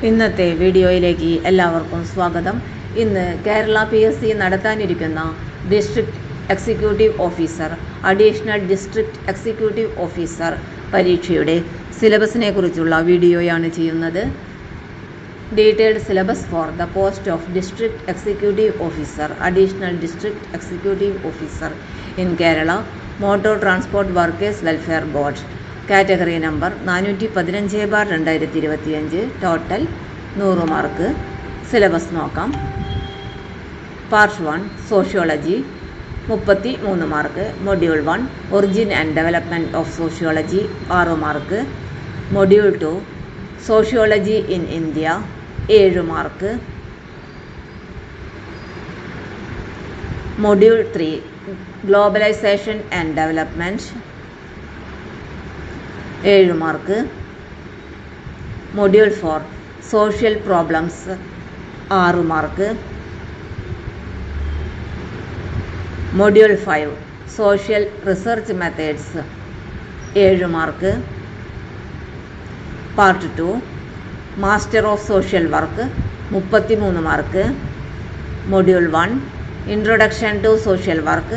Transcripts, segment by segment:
ഇന്നത്തെ വീഡിയോയിലേക്ക് എല്ലാവർക്കും സ്വാഗതം. ഇന്ന് കേരള PSC നടത്താനിരിക്കുന്ന district executive officer, additional district executive officer പരീക്ഷയുടെ സിലബസിനെ കുറിച്ചുള്ള വീഡിയോയാണ് ചെയ്യുന്നത്. Detailed syllabus for the post of district executive officer, additional district executive officer in Kerala motor transport workers welfare board. Category number 415/2025. Total 100 mark. Syllabus നോക്കാം. Part 1 sociology 33 mark. Module 1 origin and development of sociology 6 mark. Module 2 sociology in India 7 mark. Module 3 globalisation and development 7 mark. Module 4 social problems 6 mark. Module 5 social research methods 7 mark. Part 2 master of social work 33 mark. Module 1 introduction to social work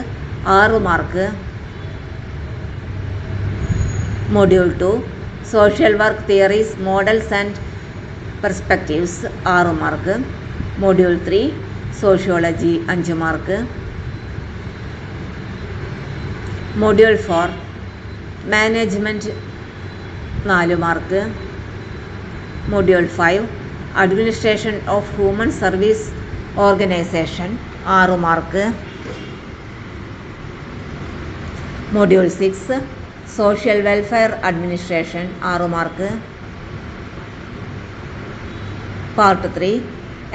6 mark. Module 2 social work theories, models and perspectives 6 mark. Module 3 sociology 5 mark. Module 4 management 4 mark. Module 5 administration of human service organization 6 mark. Module 6 social welfare administration 6 mark. Part 3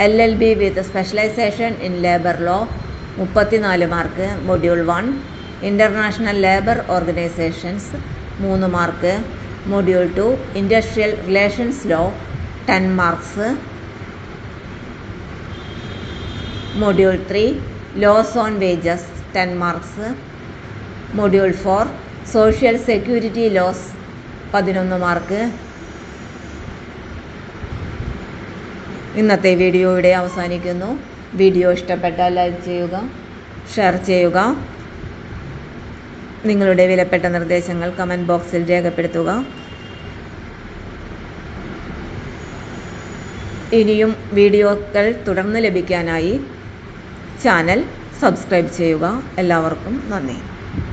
LLB with specialization in labour law 34 mark. Module 1 international labour organizations 3 mark. Module 2 industrial relations law 10 marks. Module 3 laws on wages 10 marks. Module 4 social security laws 11 mark. ഇന്നത്തെ video ഇവിടെ അവസാനിക്കുന്നു. Video ഇഷ്ടപ്പെട്ടാൽ like ചെയ്യുക, share ചെയ്യുക. നിങ്ങളുടെ വിലപ്പെട്ട നിർദ്ദേശങ്ങൾ comment ബോക്സിൽ രേഖപ്പെടുത്തുക. ഇനിയും വീഡിയോകൾ തുടർന്ന് ലഭിക്കാനായി ചാനൽ സബ്സ്ക്രൈബ് ചെയ്യുക. എല്ലാവർക്കും നന്ദി.